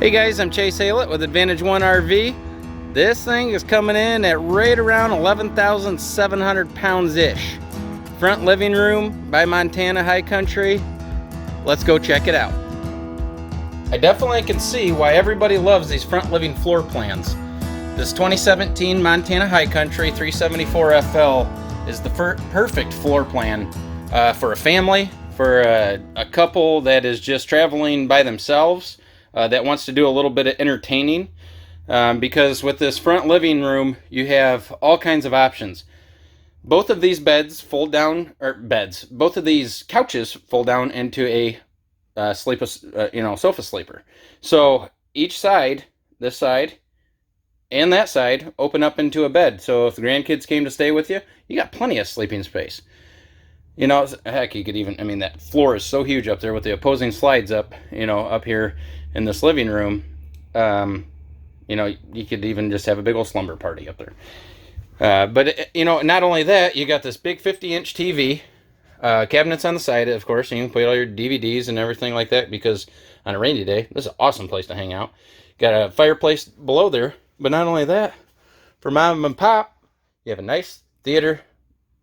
Hey guys, I'm Chase Haylett with Advantage One RV. This thing is coming in at right around 11,700 pounds-ish. Front living room by Montana High Country. Let's go check it out. I definitely can see why everybody loves these front living floor plans. This 2017 Montana High Country 374 FL is the perfect floor plan for a family, for a couple that is just traveling by themselves, that wants to do a little bit of entertaining. Because with this front living room, you have all kinds of options. Both of these beds fold down, both of these couches fold down into a sofa sleeper. So each side, this side and that side, open up into a bed. So if the grandkids came to stay with you, you got plenty of sleeping space. You know, heck, you could even, I mean, that floor is so huge up there with the opposing slides up, up here in this living room. You could even just have a big old slumber party up there. But not only that, you got this big 50-inch TV, cabinets on the side, of course, and you can put all your DVDs and everything like that, because on a rainy day, this is an awesome place to hang out. Got a fireplace below there, but not only that, for mom and pop, you have a nice theater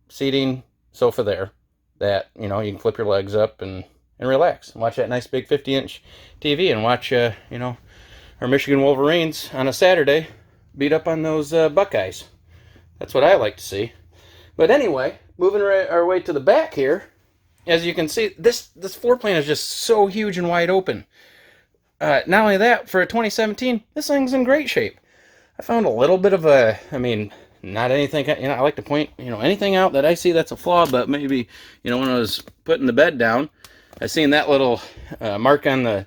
seating sofa there that, you can flip your legs up and relax and watch that nice big 50-inch TV and watch, our Michigan Wolverines on a Saturday beat up on those Buckeyes. That's what I like to see. But anyway, moving our way to the back here, as you can see, this floor plan is just so huge and wide open. Not only that, for a 2017, this thing's in great shape. I found a little bit of not anything, I like to point, anything out that I see that's a flaw, but maybe, when I was putting the bed down, I seen that little mark on the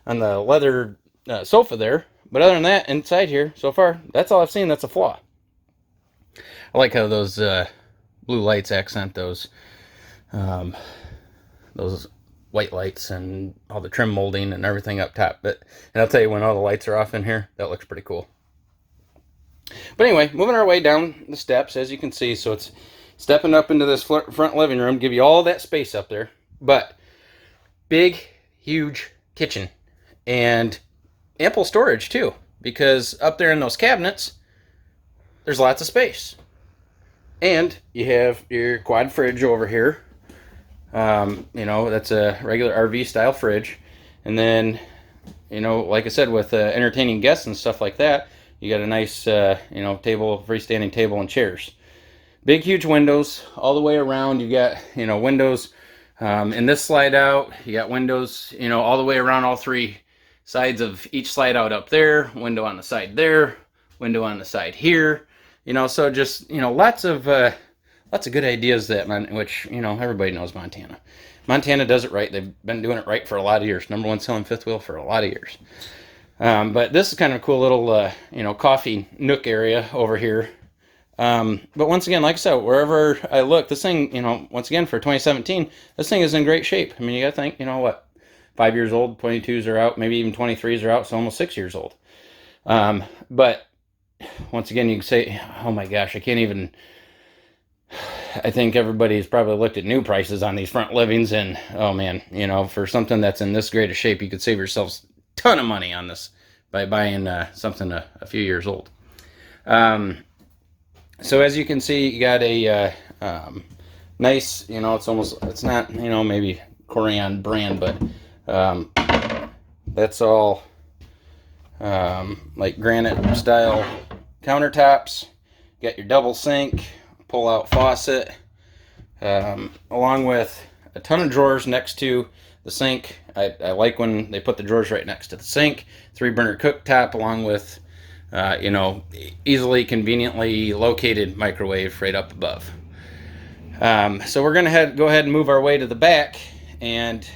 leather sofa there. But other than that, inside here, so far, that's all I've seen that's a flaw. I like how those blue lights accent those white lights and all the trim molding and everything up top. And I'll tell you, when all the lights are off in here, that looks pretty cool. But anyway, moving our way down the steps, as you can see, so it's stepping up into this front living room, give you all that space up there, but big, huge kitchen and ample storage too, because up there in those cabinets, there's lots of space. And you have your quad fridge over here. That's a regular RV style fridge. And then, like I said, with entertaining guests and stuff like that, you got a nice, table, freestanding table and chairs. Big, huge windows all the way around. You got, windows in this slide out. You got windows, all the way around all three sides of each slide out up there. Window on the side there. Window on the side here. So just, lots of good ideas which, everybody knows Montana. Montana does it right. They've been doing it right for a lot of years. Number one selling fifth wheel for a lot of years. But this is kind of a cool little, coffee nook area over here. But once again, like I said, wherever I look, this thing, once again, for 2017, this thing is in great shape. I mean, you got to think, 5 years old, 22s are out, maybe even 23s are out, so almost 6 years old. But once again, you can say, oh my gosh, I think everybody's probably looked at new prices on these front livings, and oh man, for something that's in this great a shape, you could save yourselves a ton of money on this by buying something a few years old. So as you can see, you got a nice, it's not, maybe Corian brand, but that's all like granite style countertops. You got your double sink, pull out faucet, along with a ton of drawers next to the sink. I like when they put the drawers right next to the sink. 3-burner cooktop, along with easily, conveniently located microwave right up above. So we're gonna go ahead and move our way to the back, and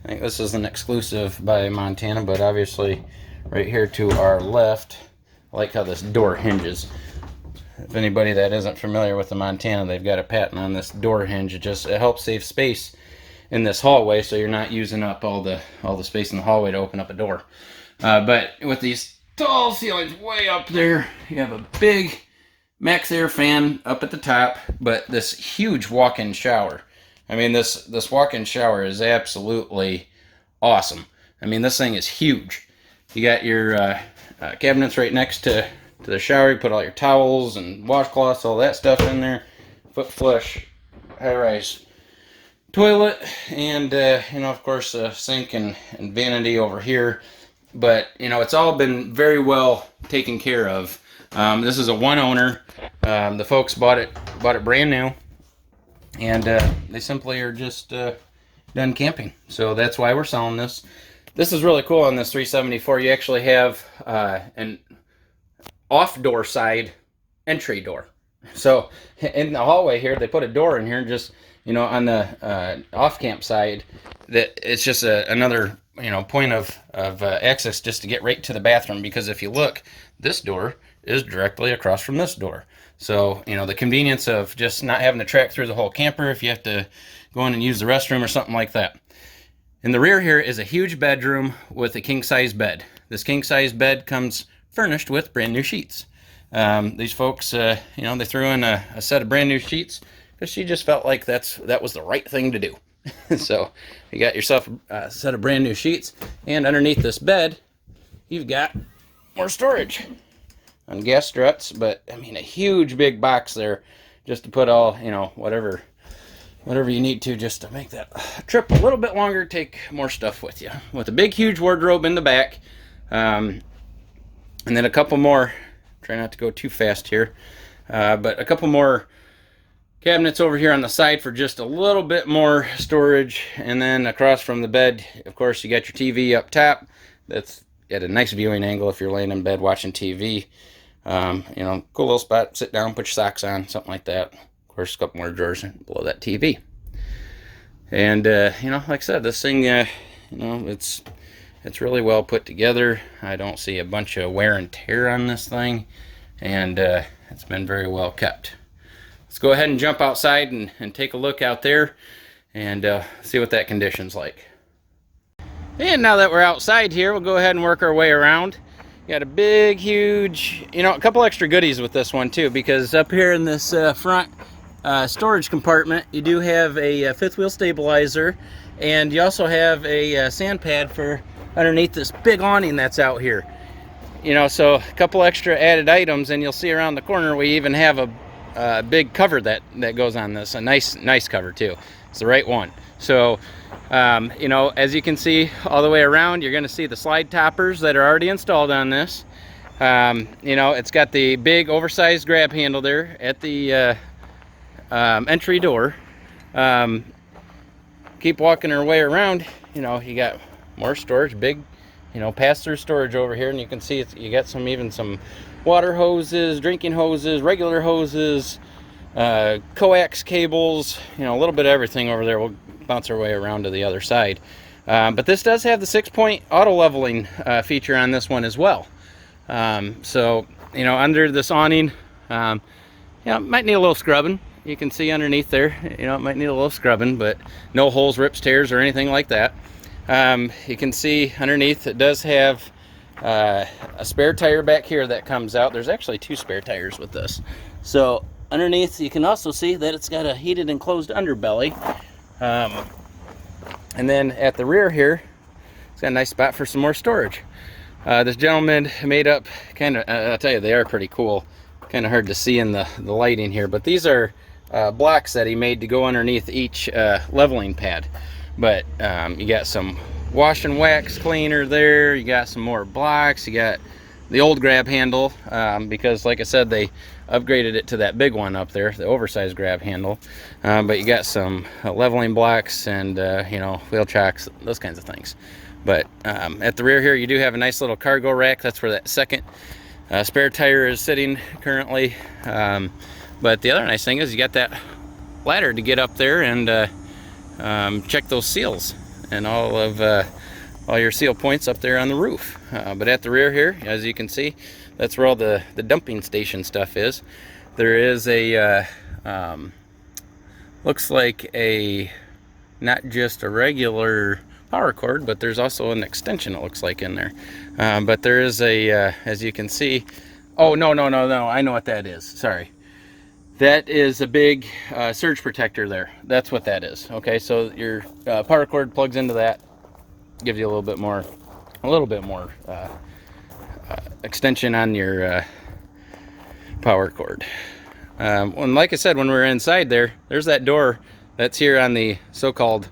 I think this is an exclusive by Montana, but obviously right here to our left, I like how this door hinges. If anybody that isn't familiar with the Montana, they've got a patent on this door hinge. It helps save space in this hallway, so you're not using up all the space in the hallway to open up a door. But with these tall ceilings way up there, you have a big max air fan up at the top, but this huge walk-in shower. I mean, this walk-in shower is absolutely awesome. I mean, this thing is huge. You got your cabinets right next to the shower. You put all your towels and washcloths, all that stuff in there. Foot flush, high-rise toilet, and you know, of course, a sink and vanity over here. But you know, it's all been very well taken care of. This is a one owner. The folks bought it brand new, and they simply are just done camping. So that's why we're selling this. This is really cool on this 374. You actually have an off-door side entry door. So in the hallway here, they put a door in here, just, you know, on the off-camp side, that it's just another, you know, point of access just to get right to the bathroom. Because if you look, this door is directly across from this door. So, you know, the convenience of just not having to track through the whole camper if you have to go in and use the restroom or something like that. In the rear here is a huge bedroom with a king-size bed. This king-size bed comes furnished with brand new sheets. These folks, you know, they threw in a set of brand new sheets because she just felt like that was the right thing to do. So you got yourself a set of brand new sheets, and underneath this bed, you've got more storage on gas struts. But I mean, a huge big box there just to put all, you know, whatever you need to, just to make that trip a little bit longer, take more stuff with you. With a big, huge wardrobe in the back. And then a couple more, try not to go too fast here, but a couple more cabinets over here on the side for just a little bit more storage. And then across from the bed, of course, you got your TV up top. That's at a nice viewing angle if you're laying in bed watching TV. You know, cool little spot, sit down, put your socks on, something like that. Of course, a couple more drawers below that TV. And, you know, like I said, this thing, you know, it's really well put together. I don't see a bunch of wear and tear on this thing. And it's been very well kept. Let's go ahead and jump outside and take a look out there and see what that condition's like. And now that we're outside here, we'll go ahead and work our way around. Got a big, huge, you know, a couple extra goodies with this one too, because up here in this front storage compartment, you do have a fifth wheel stabilizer, and you also have a sand pad for underneath this big awning that's out here. You know, so a couple extra added items, and you'll see around the corner we even have a big cover that goes on this, a nice cover too. It's the right one. So you know, as you can see all the way around, you're going to see the slide toppers that are already installed on this. You know, it's got the big oversized grab handle there at the entry door. Keep walking our way around, you know, you got more storage, big, you know, pass-through storage over here, and you can see you got even some water hoses, drinking hoses, regular hoses, coax cables, you know, a little bit of everything over there. We'll bounce our way around to the other side. But this does have the 6-point auto leveling feature on this one as well. So, you know, under this awning, you know, might need a little scrubbing. You can see underneath there, you know, it might need a little scrubbing, but no holes, rips, tears, or anything like that. You can see underneath it does have a spare tire back here that comes out. There's actually 2 spare tires with this. So underneath you can also see that it's got a heated enclosed underbelly. And then at the rear here, it's got a nice spot for some more storage. This gentleman made up kind of, I'll tell you, they are pretty cool. Kind of hard to see in the lighting here, but these are blocks that he made to go underneath each leveling pad. But you got some wash and wax cleaner there, you got some more blocks, you got the old grab handle, because like I said, they upgraded it to that big one up there, the oversized grab handle. But you got some leveling blocks and you know, wheel chocks, those kinds of things. But at the rear here, you do have a nice little cargo rack. That's where that second spare tire is sitting currently. But the other nice thing is you got that ladder to get up there and check those seals and all your seal points up there on the roof. But at the rear here, as you can see, that's where all the dumping station stuff is. There is a looks like a not just a regular power cord, but there's also an extension, it looks like, in there. But there is a as you can see, oh no, I know what that is, sorry. That is a big surge protector there. That's what that is. Okay, so your power cord plugs into that, gives you a little bit more a little bit more extension on your power cord. And like I said, when we were inside there's that door that's here on the so-called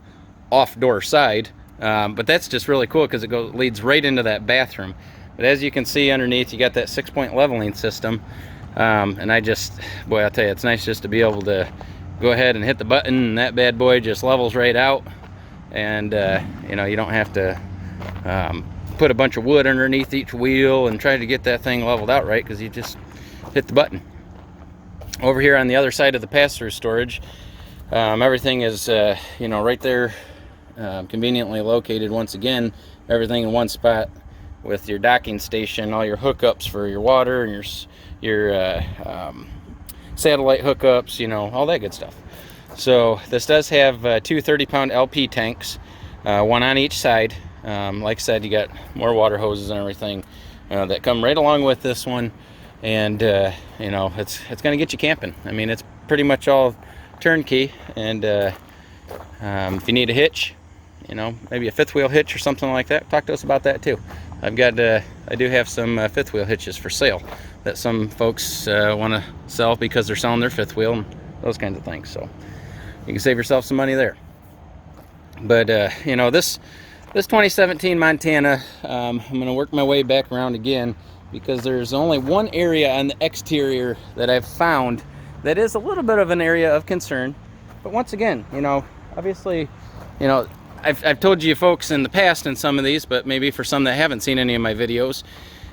off door side, but that's just really cool because it leads right into that bathroom. But as you can see underneath, you got that 6-point leveling system, and I'll tell you, it's nice just to be able to go ahead and hit the button and that bad boy just levels right out, and you know, you don't have to put a bunch of wood underneath each wheel and try to get that thing leveled out right, because you just hit the button. Over here on the other side of the pass-through storage, everything is you know, right there, conveniently located. Once again, everything in one spot with your docking station, all your hookups for your water and your satellite hookups, you know, all that good stuff. So this does have two 30-pound LP tanks, one on each side. Like I said, you got more water hoses and everything that come right along with this one, and you know, it's gonna get you camping. I mean, it's pretty much all turnkey, and if you need a hitch, you know, maybe a fifth wheel hitch or something like that, talk to us about that too. I do have some fifth wheel hitches for sale that some folks want to sell because they're selling their fifth wheel and those kinds of things. So you can save yourself some money there. But you know, this 2017 Montana, I'm going to work my way back around again, because there's only one area on the exterior that I've found that is a little bit of an area of concern. But once again, you know, obviously, you know, I've told you folks in the past in some of these, but maybe for some that haven't seen any of my videos,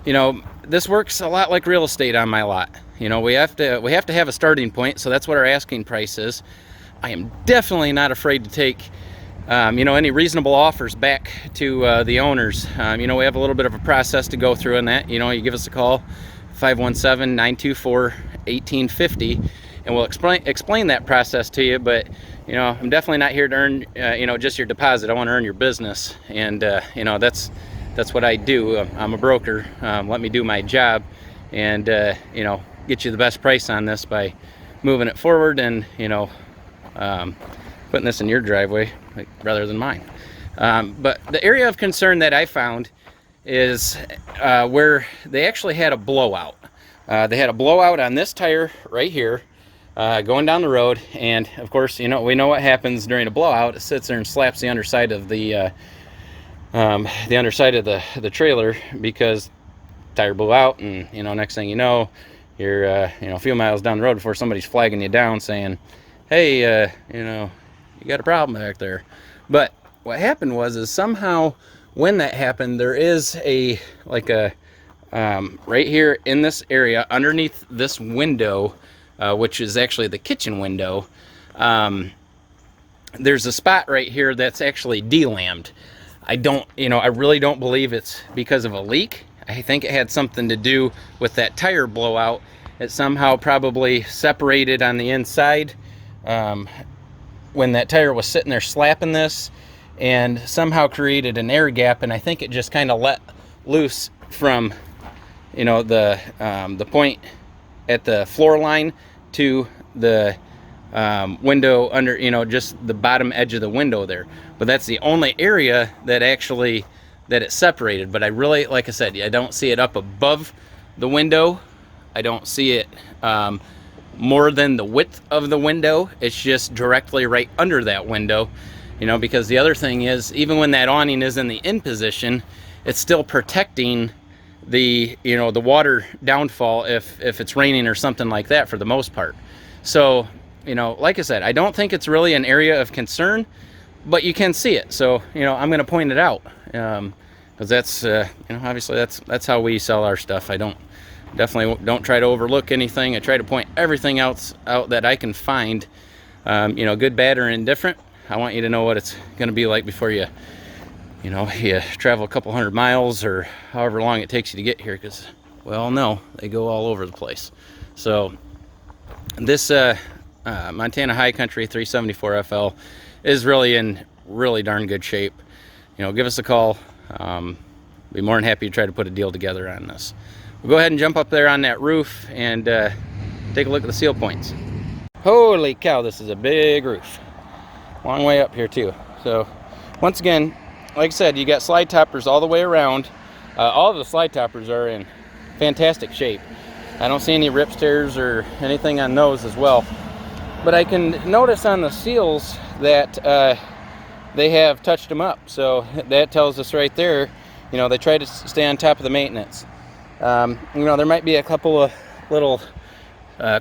you know, this works a lot like real estate on my lot. You know, we have to have a starting point, so that's what our asking price is. I am definitely not afraid to take you know, any reasonable offers back to the owners. You know, we have a little bit of a process to go through in that. You know, you give us a call, 517-924-1850, and we'll explain that process to you. But you know, I'm definitely not here to earn you know, just your deposit. I want to earn your business, and you know, that's what I do. I'm a broker. Let me do my job, and you know, get you the best price on this by moving it forward, and you know, putting this in your driveway rather than mine. But the area of concern that I found is where they actually had a blowout. They had a blowout on this tire right here, going down the road, and of course, you know, we know what happens during a blowout. It sits there and slaps the underside of the trailer, because tire blew out, and you know, next thing you know, you're you know, a few miles down the road before somebody's flagging you down saying, hey, you know, you got a problem back there. But what happened is somehow when that happened, there is a right here in this area underneath this window, which is actually the kitchen window, there's a spot right here that's actually delammed. I really don't believe it's because of a leak. I think it had something to do with that tire blowout. It somehow probably separated on the inside when that tire was sitting there slapping this, and somehow created an air gap, and I think it just kind of let loose from, you know, the point at the floor line to the window under, you know, just the bottom edge of the window there. But that's the only area that it separated. But I really, like I said, I don't see it up above the window. I don't see it more than the width of the window. It's just directly right under that window, you know, because the other thing is, even when that awning is in the in position, it's still protecting the, you know, the water downfall if it's raining or something like that, for the most part. So, you know, like I said, I don't think it's really an area of concern, but you can see it. So, you know, I'm going to point it out, because that's, you know, obviously that's how we sell our stuff. I definitely don't try to overlook anything. I try to point everything else out that I can find, you know, good, bad, or indifferent. I want you to know what it's going to be like before you travel a couple hundred miles or however long it takes you to get here, because, well, no, they go all over the place. So this Montana High Country 374 FL is really in really darn good shape. You know, give us a call. Be more than happy to try to put a deal together on this. We'll go ahead and jump up there on that roof and take a look at the seal points. Holy cow, this is a big roof. Long way up here too. So once again, like I said, you got slide toppers all the way around. All of the slide toppers are in fantastic shape. I don't see any rips, tears, or anything on those as well. But I can notice on the seals that they have touched them up. So that tells us right there, you know, they try to stay on top of the maintenance. You know, there might be a couple of little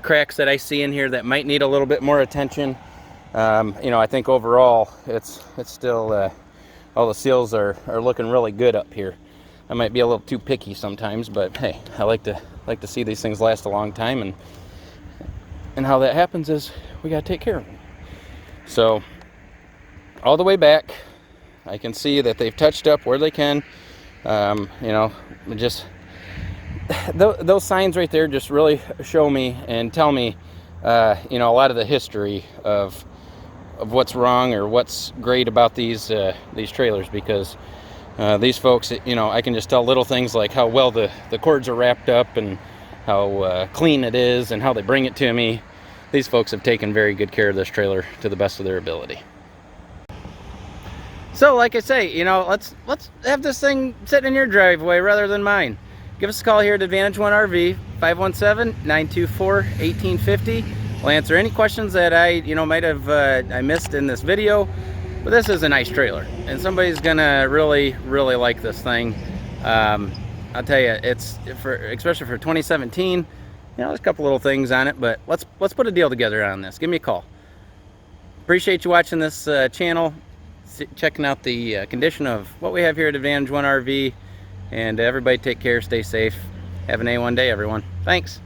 cracks that I see in here that might need a little bit more attention. You know, I think overall it's still all the seals are looking really good up here. I might be a little too picky sometimes, but hey, I like to see these things last a long time, and how that happens is we got to take care of them. So all the way back, I can see that they've touched up where they can. You know, just those signs right there just really show me and tell me, you know, a lot of the history of what's wrong or what's great about these trailers, because these folks, you know, I can just tell little things like how well the cords are wrapped up and how clean it is and how they bring it to me. These folks have taken very good care of this trailer to the best of their ability. So like I say, you know, let's have this thing sitting in your driveway rather than mine. Give us a call here at Advantage One RV, 517-924-1850. We'll answer any questions that I might have I missed in this video. But this is a nice trailer, and somebody's gonna really like this thing. I'll tell you, it's especially for 2017. You know, there's a couple little things on it, but let's put a deal together on this. Give me a call. Appreciate you watching this channel, checking out the condition of what we have here at Advantage One RV, and everybody take care, stay safe. Have an A1 day, everyone. Thanks.